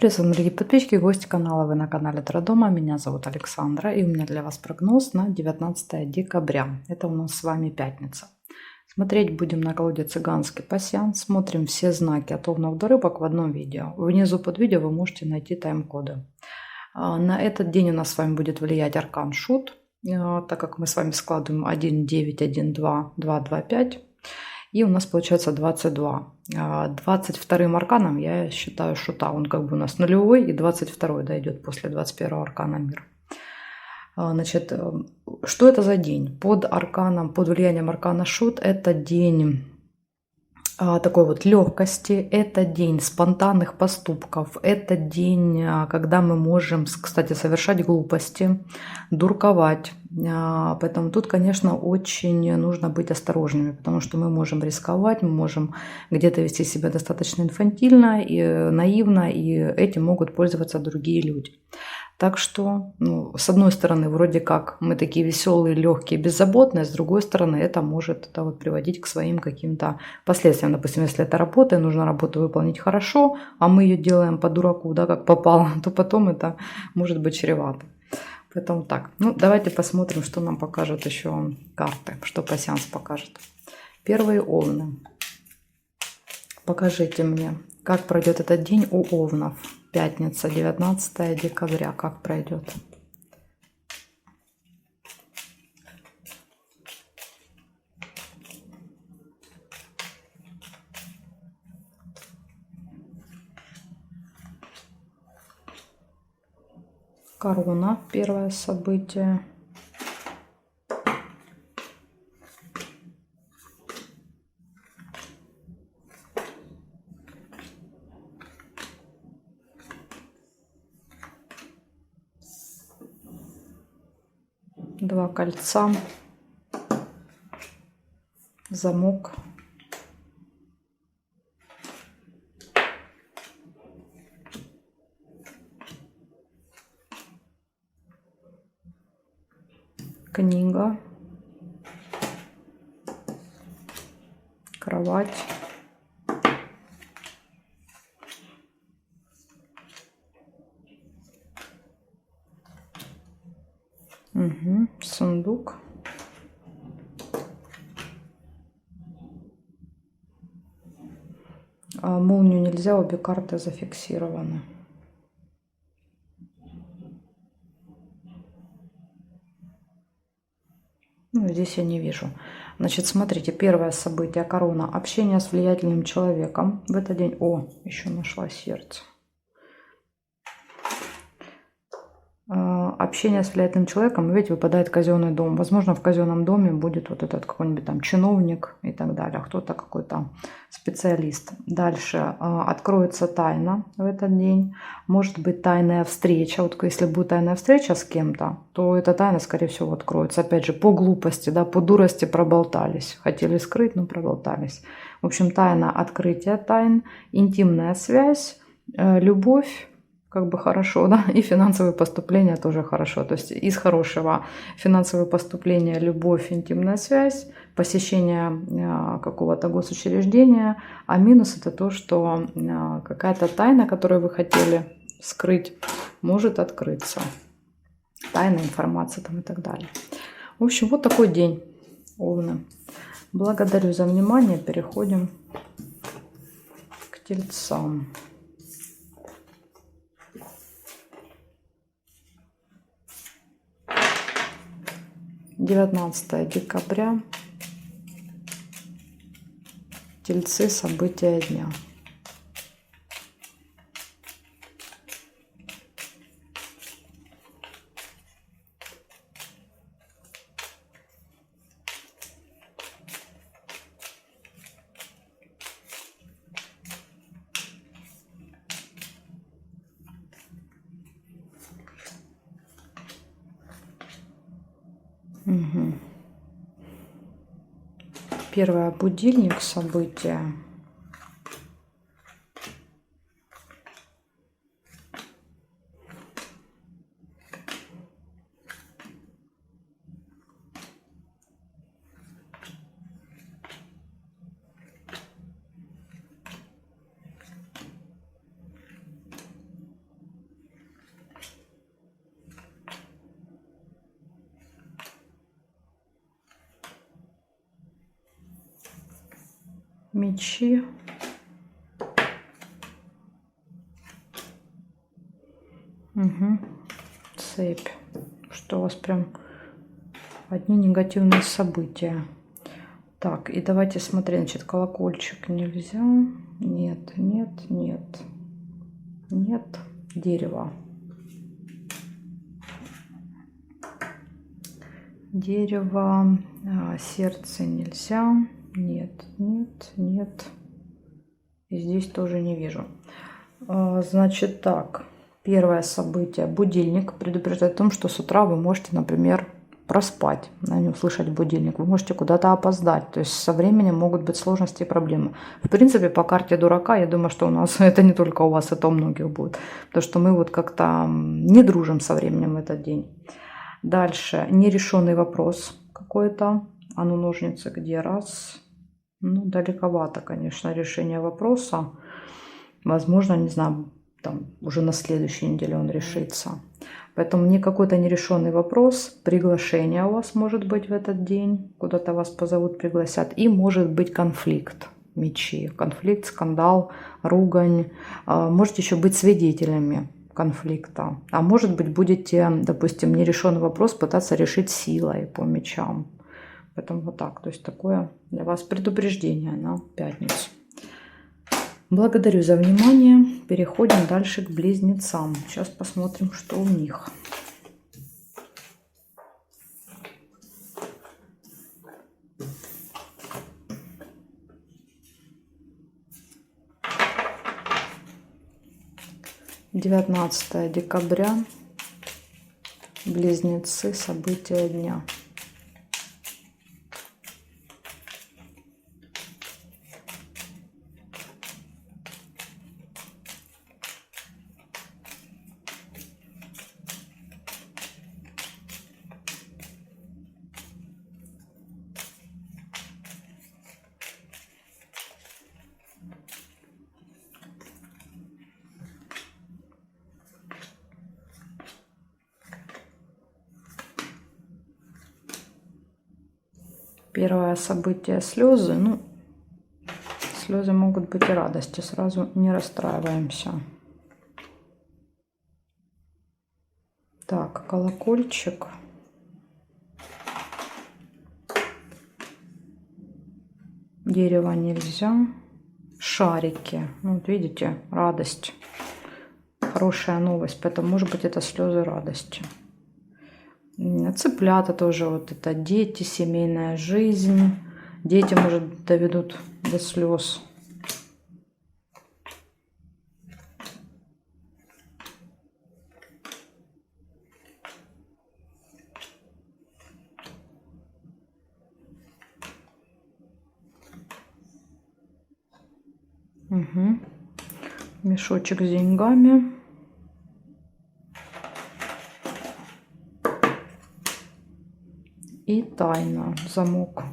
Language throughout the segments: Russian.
Приветствую, дорогие подписчики и гости канала. Вы на канале Таро-дома. Меня зовут Александра, и у меня для вас прогноз на 19 декабря. Это у нас с вами пятница. Смотреть будем на колоде «Цыганский пасьянс». Смотрим все знаки от овнов до рыбок в одном видео. Внизу под видео вы можете найти тайм-коды. На этот день у нас с вами будет влиять аркан Шут, так как мы с вами складываем 1, 9, 1, 2, 2, 2, 5. И у нас получается 22. 22-м арканом я считаю Шута. Он как бы у нас нулевой, и 22-й дойдет после 21-го аркана мир. Значит, что это за день? Под арканом, под влиянием аркана Шут это день такой вот легкости, это день спонтанных поступков, это день, когда мы можем, кстати, совершать глупости, дурковать. Поэтому тут, конечно, очень нужно быть осторожными, потому что мы можем рисковать, мы можем где-то вести себя достаточно инфантильно и наивно, и этим могут пользоваться другие люди. Так что, с одной стороны, вроде как мы такие веселые, легкие, беззаботные, с другой стороны, это может приводить к своим каким-то последствиям. Допустим, если это работа, и нужно работу выполнить хорошо, а мы ее делаем по дураку, да, как попало, то потом это может быть чревато. Поэтому так, давайте посмотрим, что нам покажут еще карты, что пасьянс покажет. Первые овны. Покажите мне, как пройдет этот день у овнов. Пятница, 19 декабря. Как пройдет? Корона. Первое событие. Два кольца, замок, книга, кровать, сундук, молнию нельзя, обе карты зафиксированы. Здесь я не вижу. Значит, смотрите, первое событие, корона, общение с влиятельным человеком в этот день. О, еще нашла сердце. Общение с влиятельным человеком, видите, выпадает казенный дом. Возможно, в казенном доме будет вот этот какой-нибудь там чиновник и так далее, кто-то какой-то специалист. Дальше откроется тайна в этот день. Может быть тайная встреча. Вот если будет тайная встреча с кем-то, то эта тайна, скорее всего, откроется. Опять же, по глупости, да, по дурости проболтались. Хотели скрыть, но проболтались. В общем, тайна открытия тайн, интимная связь, любовь. Как бы хорошо, да, и финансовые поступления тоже хорошо. То есть из хорошего финансовые поступления, любовь, интимная связь, посещение какого-то госучреждения. А минус это то, что какая-то тайна, которую вы хотели скрыть, может открыться. Тайная информация там и так далее. В общем, вот такой день, овны. Благодарю за внимание. Переходим к тельцам. 19 декабря. Тельцы, события дня. Первое, будильник, события. мечи. Угу. Цепь. Что у вас прям одни негативные события. Так, и давайте смотреть. Значит, колокольчик нельзя. Нет, нет, нет. Нет. Дерево. Дерево. Сердце нельзя. Нет, нет, нет. И здесь тоже не вижу. Значит так. Первое событие. Будильник предупреждает о том, что с утра вы можете, например, проспать, не услышать будильник. Вы можете куда-то опоздать. То есть со временем могут быть сложности и проблемы. В принципе, по карте дурака, я думаю, что у нас это не только у вас, это у многих будет. Потому что мы вот как-то не дружим со временем в этот день. Дальше. Нерешенный вопрос какой-то. А ну, ножницы где? Раз. Ну, далековато, конечно, решение вопроса. Возможно, не знаю, там уже на следующей неделе он решится. Поэтому не какой-то нерешенный вопрос. Приглашение у вас может быть в этот день. Куда-то вас позовут, пригласят. И может быть конфликт мечи. Конфликт, скандал, ругань. Можете еще быть свидетелями конфликта. А может быть будете, допустим, нерешенный вопрос пытаться решить силой по мечам. Поэтому вот так. То есть такое для вас предупреждение на пятницу. Благодарю за внимание. Переходим дальше к близнецам. Сейчас посмотрим, что у них. Девятнадцатое декабря. Близнецы. События дня. Первое событие — слезы. Ну, слезы могут быть и радости. Сразу не расстраиваемся. Так, колокольчик. Дерево нельзя. Шарики. Ну, вот видите, радость. Хорошая новость. Поэтому, может быть, это слезы радости. Цыплята тоже вот это. Дети, семейная жизнь. Дети, может, доведут до слез. Угу. Мешочек с деньгами. И тайна. Замок.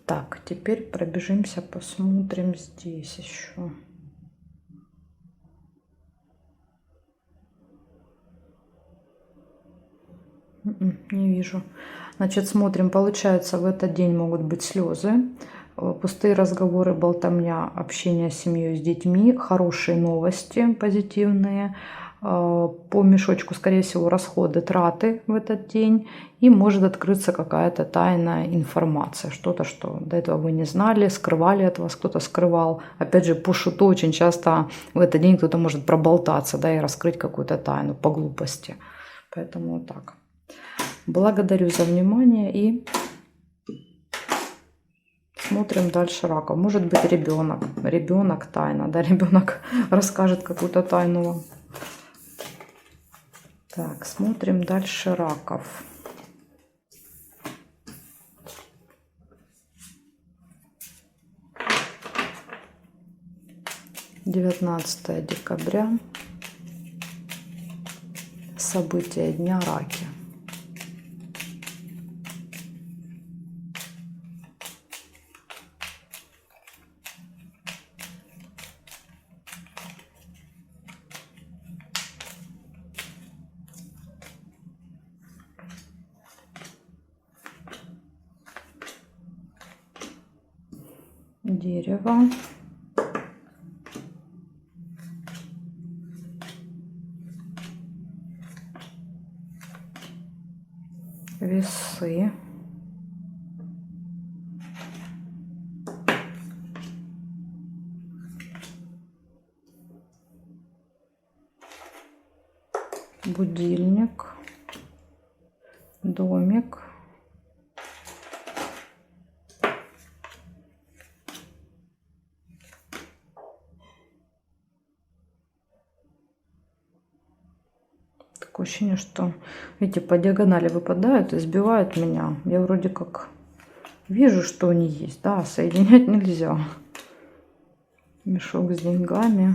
Так, теперь пробежимся, посмотрим здесь еще. Не вижу. Значит, смотрим. Получается, в этот день могут быть слезы, пустые разговоры, болтовня, общение с семьей, с детьми, хорошие новости, позитивные. По мешочку, скорее всего, расходы, траты в этот день. И может открыться какая-то тайная информация. Что-то, что до этого вы не знали, скрывали от вас, кто-то скрывал. Опять же, по шуту очень часто в этот день кто-то может проболтаться, да, и раскрыть какую-то тайну по глупости. Поэтому вот так. Благодарю за внимание и смотрим дальше раков. Может быть, ребенок. Ребенок тайна, да, ребенок расскажет какую-то тайну вам. Так, смотрим дальше раков. Девятнадцатое декабря. События дня — раки. дерево, весы, будильник, домик, такое ощущение, что эти по диагонали выпадают и сбивают меня. Я вроде как вижу, что они есть, да, соединять нельзя. Мешок с деньгами.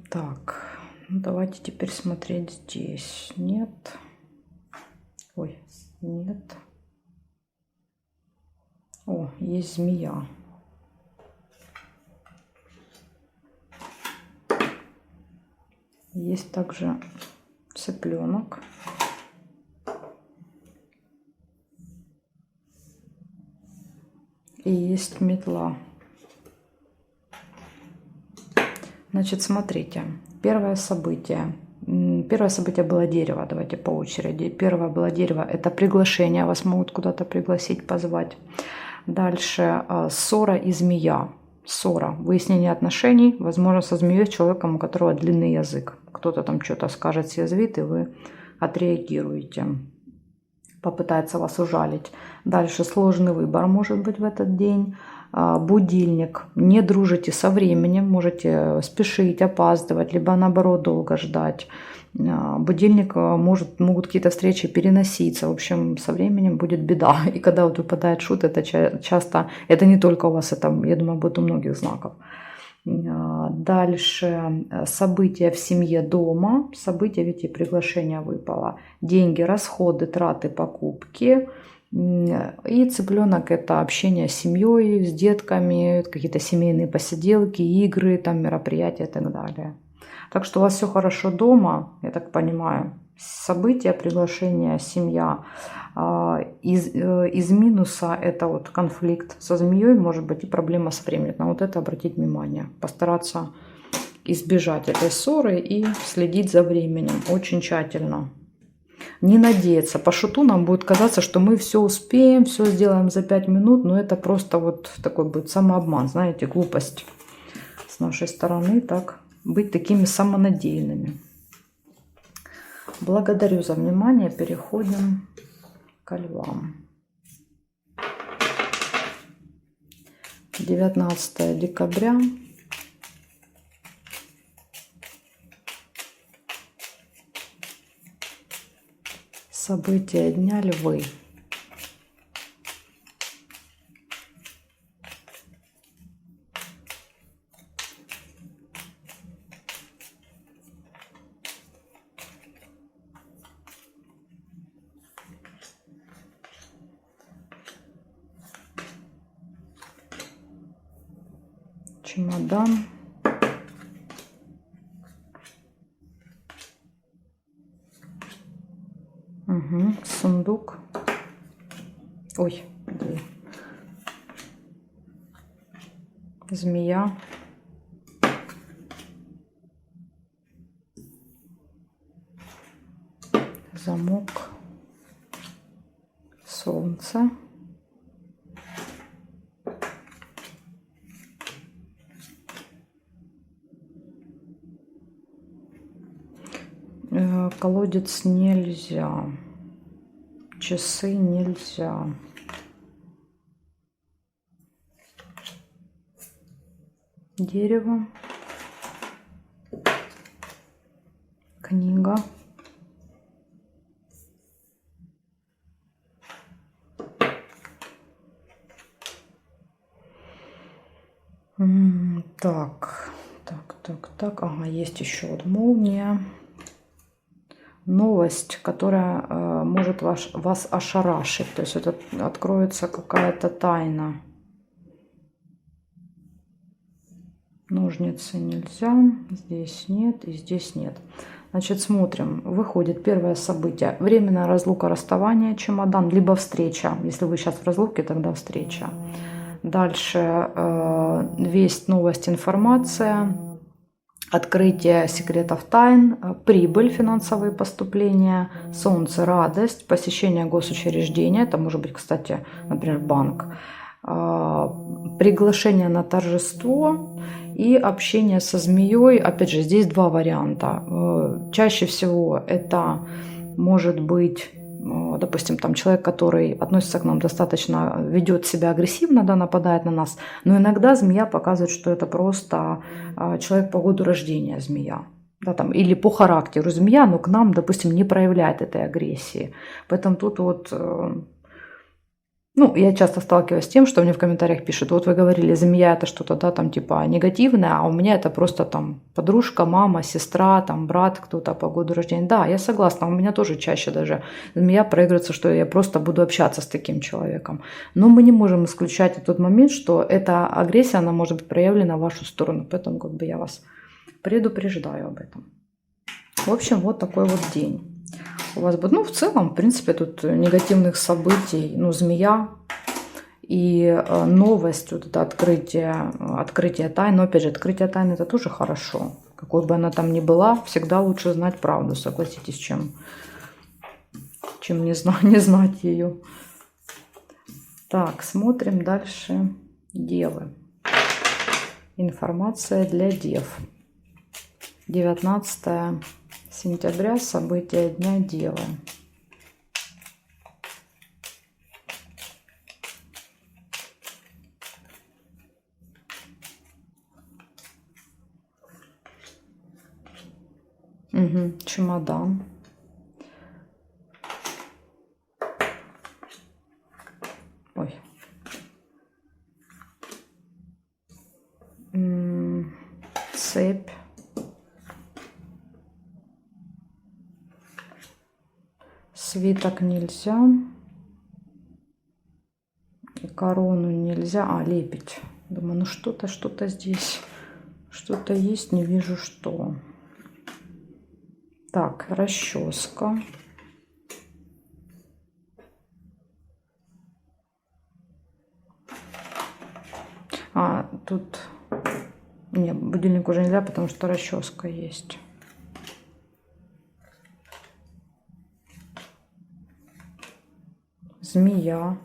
Так, ну давайте теперь смотреть здесь. Нет. Ой, нет. О, есть змея. Есть также цыпленок. И есть метла. Значит, смотрите. Первое событие. Первое событие было дерево. Давайте по очереди. Первое было дерево. Это приглашение. Вас могут куда-то пригласить, позвать. Дальше ссора и змея. Ссора. Выяснение отношений. Возможно, со змеей, человеком, у которого длинный язык. Кто-то там что-то скажет, съязвит, и вы отреагируете. Попытается вас ужалить. Дальше сложный выбор может быть в этот день. Будильник. Не дружите со временем. Можете спешить, опаздывать, либо наоборот долго ждать. Будильник могут какие-то встречи переноситься. В общем, со временем будет беда. И когда вот выпадает шут, это часто, это не только у вас, это, я думаю, будет у многих знаков. Дальше события в семье, дома. События, видите, приглашение выпало. Деньги, расходы, траты, покупки. И цыпленок — это общение с семьей, с детками, какие-то семейные посиделки, игры, там, мероприятия и так далее. Так что у вас все хорошо дома, я так понимаю. События, приглашение, семья. Из минуса это вот конфликт со змеей, может быть, и проблема с временем. На вот это обратить внимание. Постараться избежать этой ссоры и следить за временем очень тщательно. Не надеяться. По шуту нам будет казаться, что мы все успеем, все сделаем за 5 минут, но это просто вот такой будет самообман, знаете, глупость с нашей стороны, так, быть такими самонадеянными. Благодарю за внимание. Переходим к львам. 19 декабря. События дня — львы. Чемодан. Угу. Сундук. Ой, змея. Замок. Солнце. Колодец нельзя. Часы нельзя. Дерево. Книга. Так. Ага, есть еще вот молния. Новость, которая может вас ошарашить. То есть это откроется какая-то тайна. Ножницы нельзя. Здесь нет и здесь нет. Значит, смотрим. Выходит первое событие. Временная разлука, расставание, чемодан, либо встреча. Если вы сейчас в разлуке, тогда встреча. Дальше весть, новость, информация. Открытие секретов тайн, прибыль, финансовые поступления, солнце, радость, посещение госучреждения, это может быть, кстати, например, банк, приглашение на торжество и общение со змеей. Опять же, здесь два варианта. Чаще всего это может быть, допустим, там человек, который относится к нам достаточно, ведет себя агрессивно, да, нападает на нас, но иногда змея показывает, что это просто человек по году рождения змея. Да, там, или по характеру змея, но к нам, допустим, не проявляет этой агрессии. Поэтому тут вот, ну, я часто сталкиваюсь с тем, что мне в комментариях пишут: вот вы говорили, змея это что-то, да, там типа негативное, а у меня это просто там подружка, мама, сестра, там брат, кто-то по году рождения. Да, я согласна, у меня тоже чаще даже змея проигрывается, что я просто буду общаться с таким человеком. Но мы не можем исключать тот момент, что эта агрессия, она может быть проявлена в вашу сторону, поэтому как бы я вас предупреждаю об этом. В общем, вот такой вот день у вас будет. Ну, в целом, в принципе, тут негативных событий, ну, змея и новость, вот это открытие тайн. Но, опять же, открытие тайн это тоже хорошо. Какой бы она там ни была, всегда лучше знать правду, согласитесь, чем не знать ее. Так, смотрим дальше. Девы. Информация для дев. 19 сентября, события дня Девы. Угу, чемодан. Ой. Цепь. Свиток нельзя. И корону нельзя. А, лепить. Думаю, ну что-то здесь. Что-то есть, не вижу что. Так, расческа. А, тут... Нет, будильник уже нельзя, потому что расческа есть. Змея.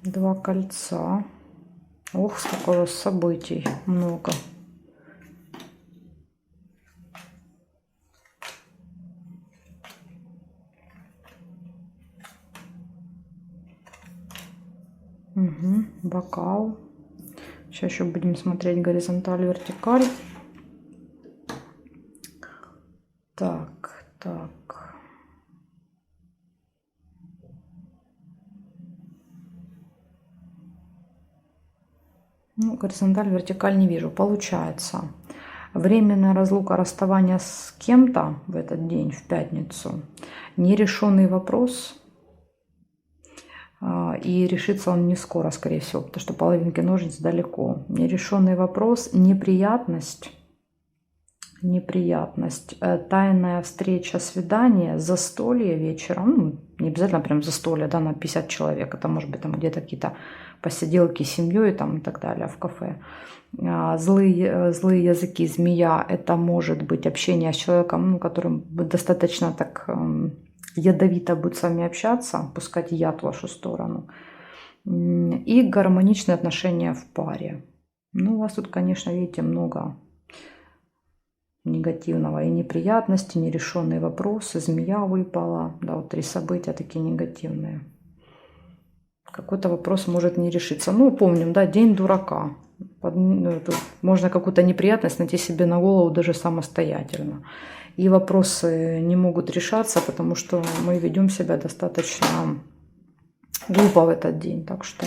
Два кольца. Ох, сколько у вас событий. Много. Угу, бокал. Сейчас еще будем смотреть горизонталь, вертикаль. Так. Ну, горизонталь, вертикаль не вижу. Получается, временная разлука, расставание с кем-то в этот день, в пятницу. Нерешенный вопрос. И решится он не скоро, скорее всего, потому что половинки ножниц далеко. Нерешенный вопрос, неприятность, тайная встреча, свидание, застолье вечером. Ну, не обязательно прям застолье, да, на 50 человек. Это может быть там где-то какие-то посиделки с семьей там, и так далее в кафе. Злые языки, змея, это может быть общение с человеком, ну, которым достаточно так ядовито будет с вами общаться, пускать яд в вашу сторону. И гармоничные отношения в паре. Ну, у вас тут, конечно, видите, много негативного и неприятности, нерешенные вопросы, змея выпала. Да, вот 3 события такие негативные. Какой-то вопрос может не решиться. Ну, помним, да, день дурака. Тут можно какую-то неприятность найти себе на голову даже самостоятельно. И вопросы не могут решаться, потому что мы ведем себя достаточно глупо в этот день. Так что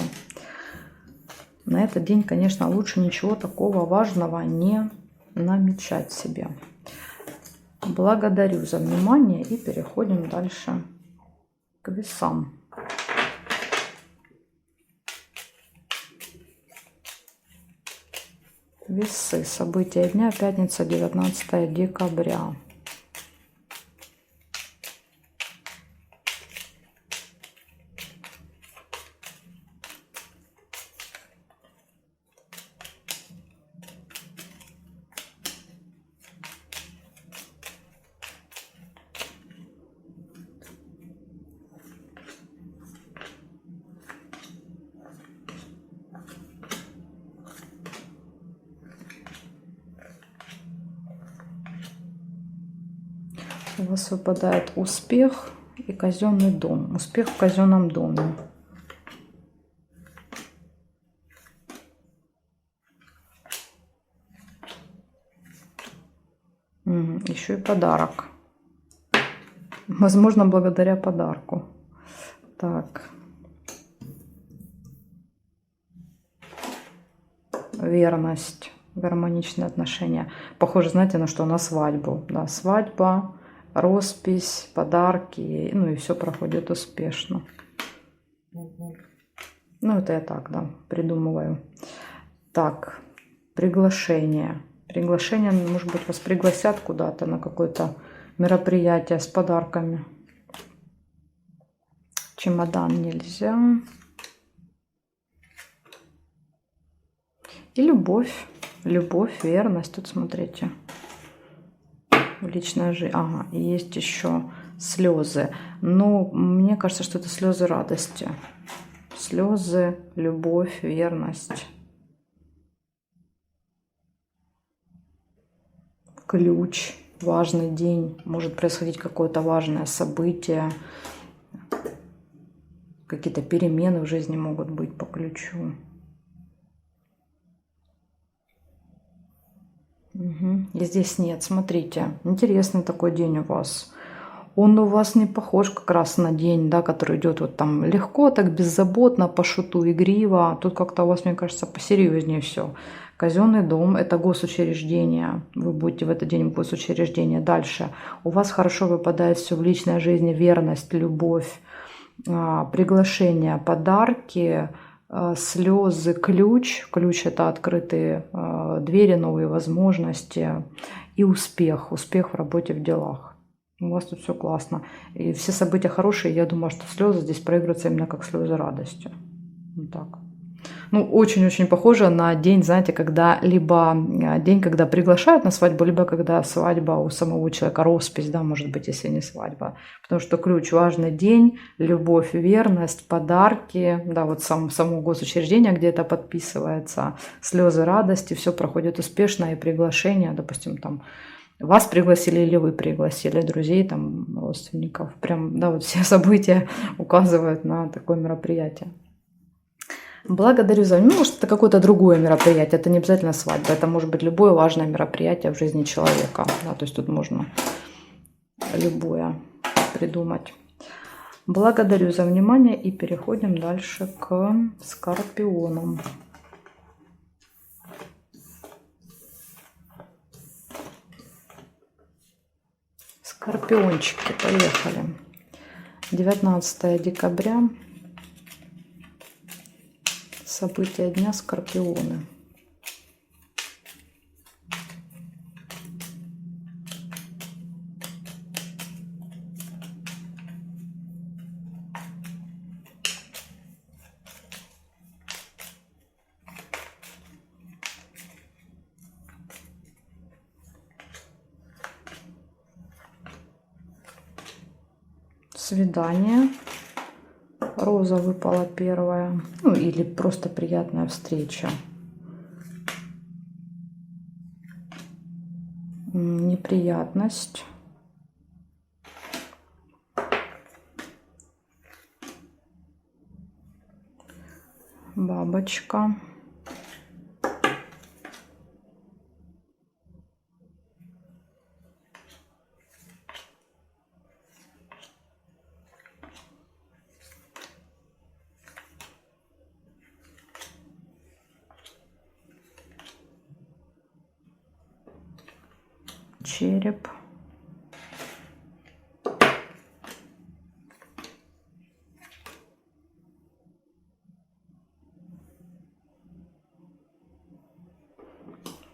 на этот день, конечно, лучше ничего такого важного не намечать себе. Благодарю за внимание и переходим дальше к весам. Весы. События дня. Пятница, 19 декабря. У вас выпадает успех и казенный дом. Успех в казенном доме. Еще и подарок. Возможно, благодаря подарку. Так. Верность. Гармоничные отношения. Похоже, знаете, на что? На свадьбу. Да, свадьба, роспись, подарки. Ну и все проходит успешно. Ну, это я так, да, придумываю. Так, приглашение. Приглашение, может быть, вас пригласят куда-то на какое-то мероприятие с подарками. Чемодан нельзя. И любовь. Любовь, верность. Тут смотрите. Личная жизнь. Ага, есть еще слезы. Но мне кажется, что это слезы радости. Слезы, любовь, верность. Ключ. Важный день. Может происходить какое-то важное событие. Какие-то перемены в жизни могут быть по ключу. И здесь нет. Смотрите. Интересный такой день у вас. Он у вас не похож как раз на день, да, который идет вот там легко, так беззаботно, по шуту, игриво. Тут как-то у вас, мне кажется, посерьезнее все. Казенный дом – это госучреждение. Вы будете в этот день в госучреждении. Дальше. У вас хорошо выпадает все в личной жизни. Верность, любовь, приглашения, подарки, слезы, ключ. Ключ – это открытые двери, новые возможности. И успех. Успех в работе, в делах. У вас тут все классно. И все события хорошие. Я думаю, что слезы здесь проигрываются именно как слезы радости. Вот так. Ну, очень-очень похоже на день, знаете, когда либо день, когда приглашают на свадьбу, либо когда свадьба у самого человека, роспись, да, может быть, если не свадьба. Потому что ключ – важный день, любовь, верность, подарки, да, вот само госучреждение, где это подписывается, слезы радости, все проходит успешно, и приглашение, допустим, там, вас пригласили или вы пригласили друзей, там, родственников. Прям, да, вот все события указывают на такое мероприятие. Благодарю за внимание. Может, это какое-то другое мероприятие. Это не обязательно свадьба. Это может быть любое важное мероприятие в жизни человека. Да, то есть тут можно любое придумать. Благодарю за внимание и переходим дальше к скорпионам. Скорпиончики, поехали. 19 декабря. События дня, скорпионы. Свидание. Роза выпала первая. Ну, или просто приятная встреча. Неприятность. Бабочка. Череп.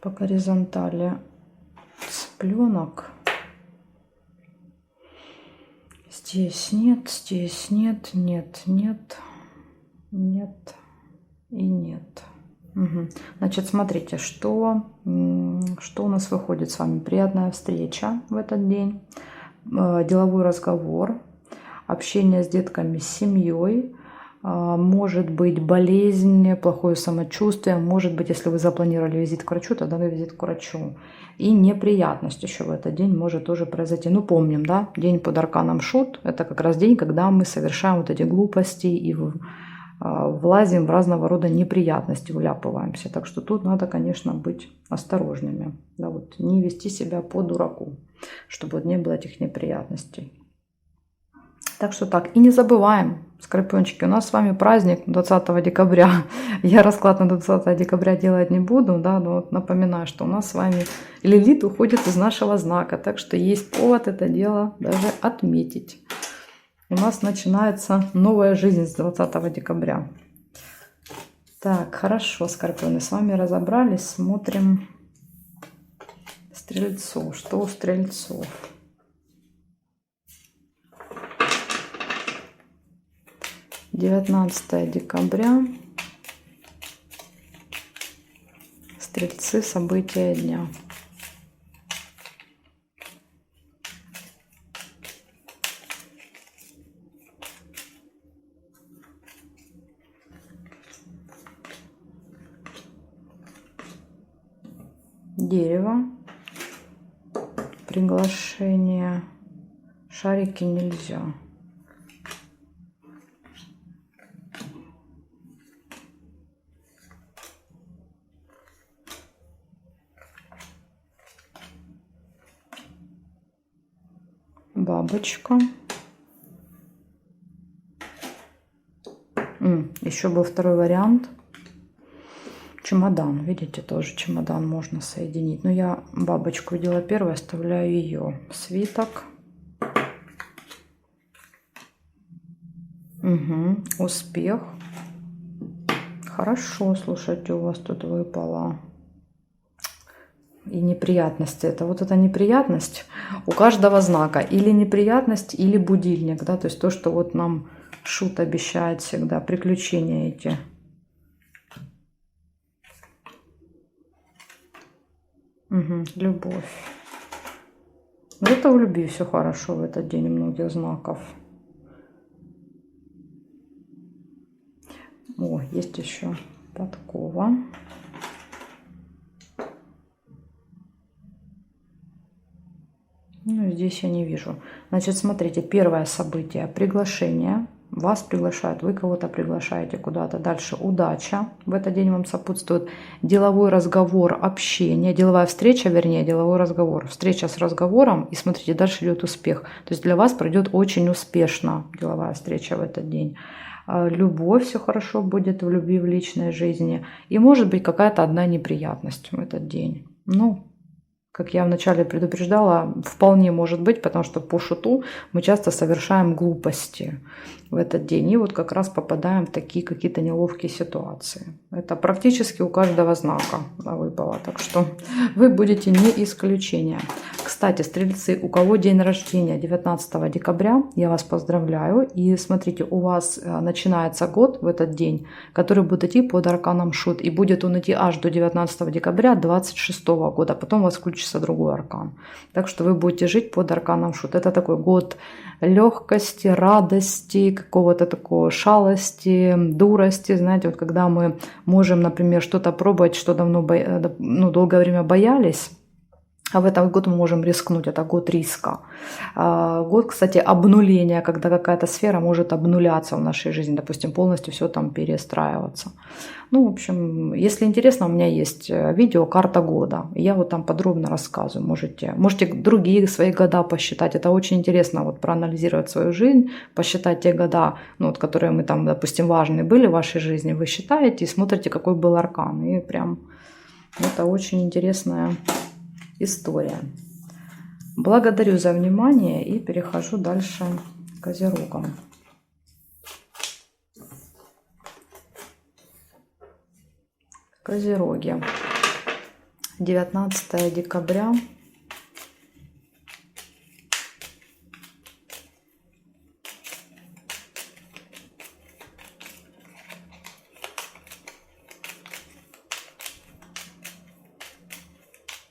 по горизонтали цыпленок. Здесь нет, нет, нет, нет и нет. Угу. Значит, смотрите, что у нас выходит с вами. Приятная встреча в этот день, деловой разговор, общение с детками, с семьей. Может быть болезнь, плохое самочувствие, может быть, если вы запланировали визит к врачу, тогда визит к врачу. И неприятность еще в этот день может тоже произойти. Ну, помним, да, день под арканом Шут, это как раз день, когда мы совершаем вот эти глупости и влазим в разного рода неприятности, вляпываемся. Так что тут надо, конечно, быть осторожными, да, вот, не вести себя по дураку, чтобы вот не было этих неприятностей. Так что так, и не забываем, скорпиончики, у нас с вами праздник 20 декабря. Я расклад на 20 декабря делать не буду, да, но вот напоминаю, что у нас с вами Лилит уходит из нашего знака, так что есть повод это дело даже отметить. У нас начинается новая жизнь с 20 декабря. Так, хорошо, скорпионы, с вами разобрались, смотрим стрельцов. Что у стрельцов? «19 декабря. Стрельцы. События дня». Дерево. Приглашение. Шарики нельзя. Бабочка. Еще был второй вариант. Чемодан. Видите, тоже чемодан можно соединить. Но я бабочку видела первой, оставляю ее. Свиток. Угу. Успех. Хорошо, слушайте, у вас тут выпало. И неприятности. Это вот эта неприятность у каждого знака. Или неприятность, или будильник. Да? То есть то, что вот нам Шут обещает всегда. Приключения эти. Угу, любовь. Но это в любви все хорошо в этот день у многих знаков. О, есть еще подкова. Ну, здесь я не вижу. Значит, смотрите, первое событие. Приглашение. Вас приглашают, вы кого-то приглашаете куда-то. Дальше удача. В этот день вам сопутствует деловой разговор, общение. Деловая встреча, вернее, деловой разговор. Встреча с разговором. И смотрите, дальше идет успех. То есть для вас пройдет очень успешно деловая встреча в этот день. Любовь, все хорошо будет в любви, в личной жизни. И может быть какая-то одна неприятность в этот день. Ну, как я вначале предупреждала, вполне может быть, потому что по Шуту мы часто совершаем глупости в этот день. И вот как раз попадаем в такие какие-то неловкие ситуации. Это практически у каждого знака выпало. Так что вы будете не исключение. Кстати, стрельцы, у кого день рождения 19 декабря, я вас поздравляю. И смотрите, у вас начинается год в этот день, который будет идти под арканом Шут. И будет он идти аж до 19 декабря 2026 года. Потом у вас включится другой аркан. Так что вы будете жить под арканом Шут. Это такой год легкости, радости, какого-то такого шалости, дурости. Знаете, вот когда мы можем, например, что-то пробовать, что давно, долгое время боялись, а в этот год мы можем рискнуть. Это год риска. Год, кстати, обнуления, когда какая-то сфера может обнуляться в нашей жизни. Допустим, полностью все там перестраиваться. Ну, в общем, если интересно, у меня есть видео «Карта года». Я вот там подробно рассказываю. Можете другие свои года посчитать. Это очень интересно, вот проанализировать свою жизнь, посчитать те года, которые мы там, допустим, важные были в вашей жизни. Вы считаете и смотрите, какой был аркан. И прям это очень интересная история. Благодарю за внимание и перехожу дальше к Козерогам. Козероги. 19 декабря.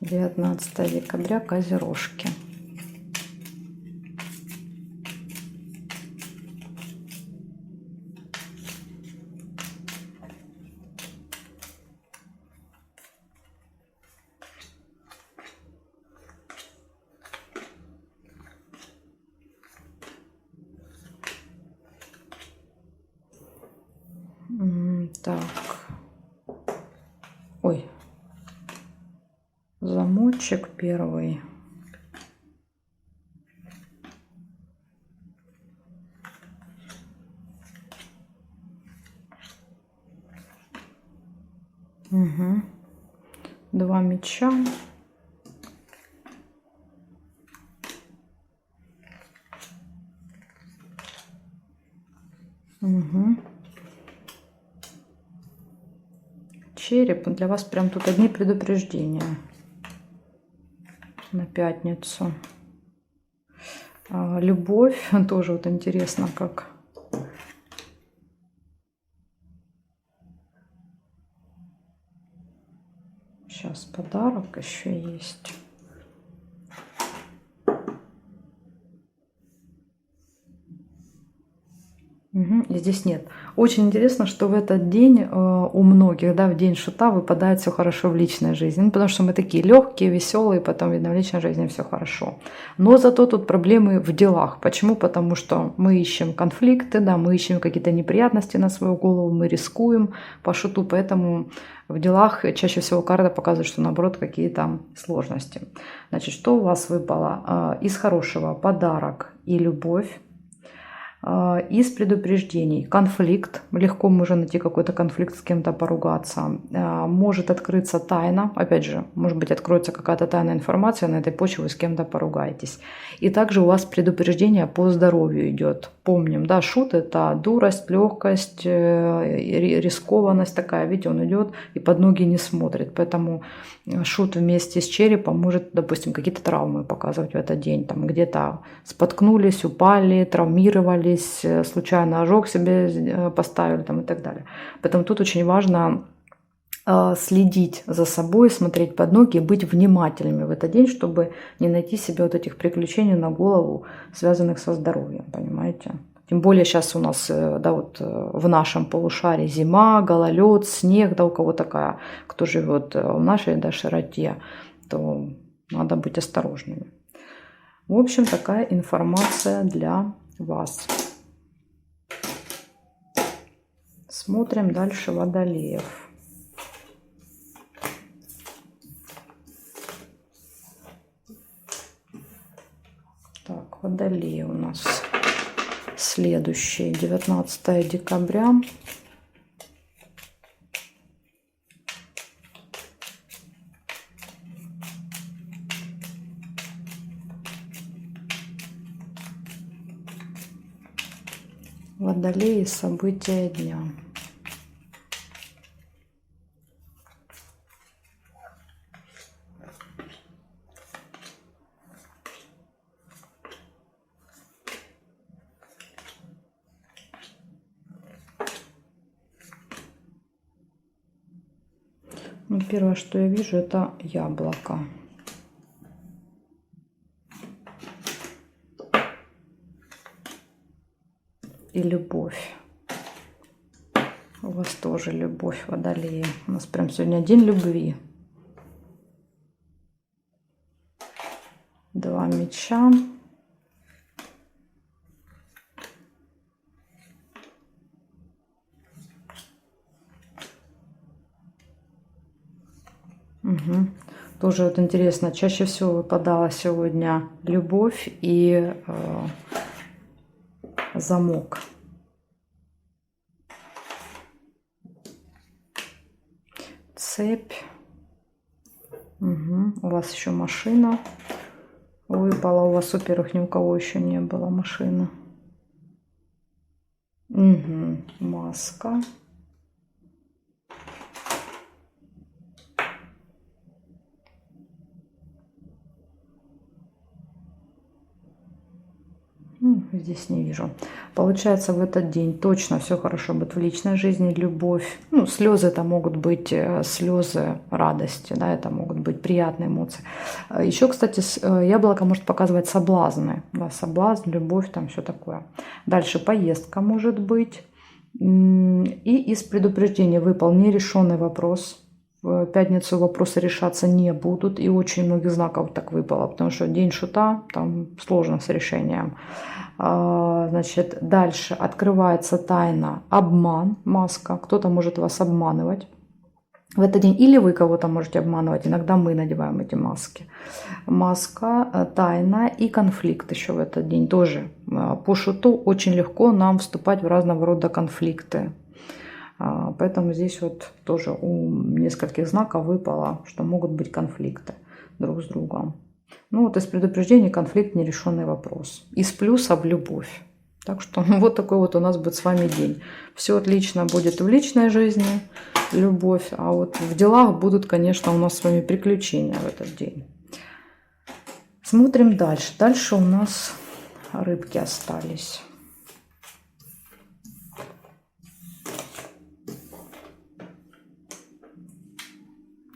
Девятнадцатое декабря, Козерожки. Так. Ой. Замочек первый. Угу. 2 меча. Угу. Череп. Для вас прям тут одни предупреждения на пятницу. Любовь. Тоже вот интересно, как... Сейчас подарок еще есть. И здесь нет. Очень интересно, что в этот день у многих, да, в день шута выпадает все хорошо в личной жизни. Ну, потому что мы такие легкие, веселые, потом, видно, в личной жизни все хорошо. Но зато тут проблемы в делах. Почему? Потому что мы ищем конфликты, да, мы ищем какие-то неприятности на свою голову, мы рискуем по шуту, поэтому в делах чаще всего карта показывает, что наоборот какие-то сложности. Значит, что у вас выпало? Из хорошего подарок и любовь. Из предупреждений конфликт, легко можно найти какой-то конфликт, с кем-то поругаться, может открыться тайна, опять же, может быть откроется какая-то тайная информация, на этой почве вы с кем-то поругаетесь. И также у вас предупреждение по здоровью идет. Помним, да, шут — это дурость, легкость, рискованность такая, видите, он идет и под ноги не смотрит, поэтому шут вместе с черепом может, допустим, какие-то травмы показывать в этот день, там где-то споткнулись, упали, травмировались, случайно ожог себе поставили там, и так далее. Поэтому тут очень важно следить за собой, смотреть под ноги, быть внимательными в этот день, чтобы не найти себе вот этих приключений на голову, связанных со здоровьем, понимаете? Тем более сейчас у нас, да, вот в нашем полушарии зима, гололед, снег, да, у кого такая, кто живет в нашей, да, широте, то надо быть осторожными. В общем, такая информация для вас. Смотрим дальше Водолеев. Так, Водолеи у нас следующие, 19 декабря. Водолеи, события дня. Ну, первое, что я вижу, это яблоко. И любовь. У вас тоже любовь, Водолеи. У нас прям сегодня день любви. 2 меча. Угу. Тоже вот интересно, чаще всего выпадала сегодня любовь и замок. Цепь. Угу. У вас еще машина выпала. У вас, во-первых, ни у кого еще не было машины. Угу. Маска. Ну, здесь не вижу. Получается, в этот день точно все хорошо будет в личной жизни, любовь. Ну, слезы это могут быть слезы радости, да, это могут быть приятные эмоции. Еще, кстати, яблоко может показывать соблазны, да, соблазн, любовь, там все такое. Дальше поездка может быть. И из предупреждения выпал нерешенный вопрос. В пятницу вопросы решаться не будут. И очень многих знаков так выпало, потому что день шута, там сложно с решением. Значит, дальше открывается тайна обман, маска. Кто-то может вас обманывать в этот день. Или вы кого-то можете обманывать. Иногда мы надеваем эти маски. Маска, тайна и конфликт еще в этот день тоже. По шуту очень легко нам вступать в разного рода конфликты. Поэтому здесь вот тоже у нескольких знаков выпало, что могут быть конфликты друг с другом. Ну вот из предупреждений конфликт, нерешенный вопрос. Из плюсов любовь. Так что вот такой вот у нас будет с вами день. Все отлично будет в личной жизни, любовь. А вот в делах будут, конечно, у нас с вами приключения в этот день. Смотрим дальше. Дальше у нас рыбки остались.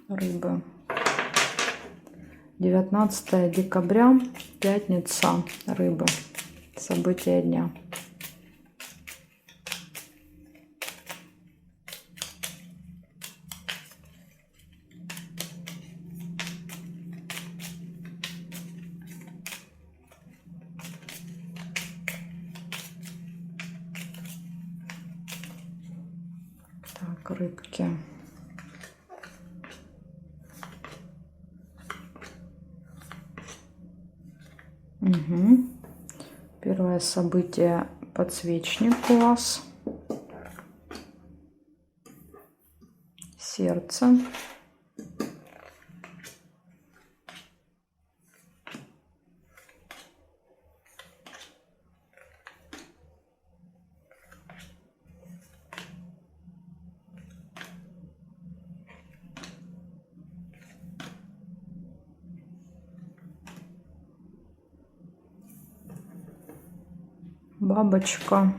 Рыбы. 19 декабря, пятница, рыбы. События дня. Так, рыбки. Угу. Первое событие — подсвечник у вас. Сердце. Бабочка.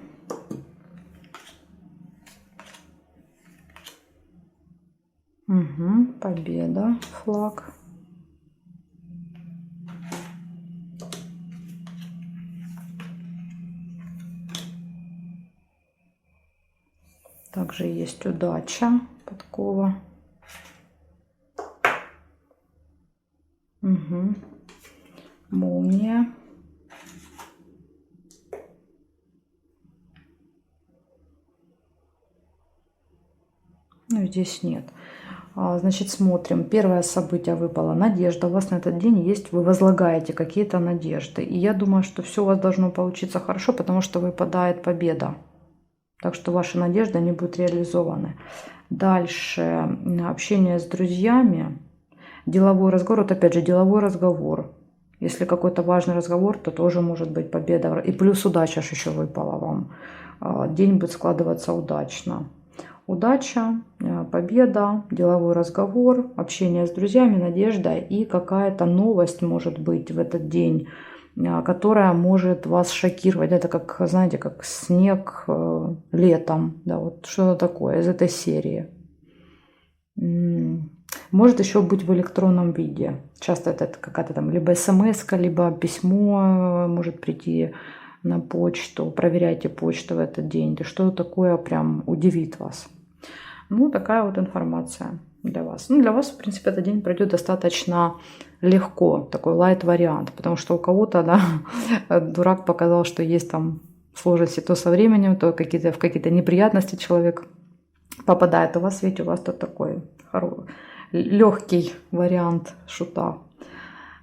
Угу. Победа, флаг. Также есть удача, подкова. Угу. Молния. Ну, здесь нет. Значит, смотрим. Первое событие выпало. Надежда. У вас на этот день есть, вы возлагаете какие-то надежды. И я думаю, что все у вас должно получиться хорошо, потому что выпадает победа. Так что ваши надежды, они будут реализованы. Дальше. Общение с друзьями. Деловой разговор. Вот опять же, деловой разговор. Если какой-то важный разговор, то тоже может быть победа. И плюс удача еще выпала вам. День будет складываться удачно. Удача, победа, деловой разговор, общение с друзьями, надежда и какая-то новость может быть в этот день, которая может вас шокировать. Это как, знаете, как снег летом, да, вот что-то такое из этой серии. Может еще быть в электронном виде. Часто это какая-то там либо смс-ка, либо письмо может прийти на почту. Проверяйте почту в этот день. Да что такое прям удивит вас. Ну, такая вот информация для вас. Ну, для вас, в принципе, этот день пройдет достаточно легко. Такой лайт-вариант. Потому что у кого-то, да, дурак показал, что есть там сложности то со временем, то в какие-то неприятности человек попадает. У вас, видите, у вас тут такой легкий вариант шута.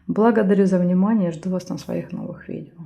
Благодарю за внимание. Жду вас на своих новых видео.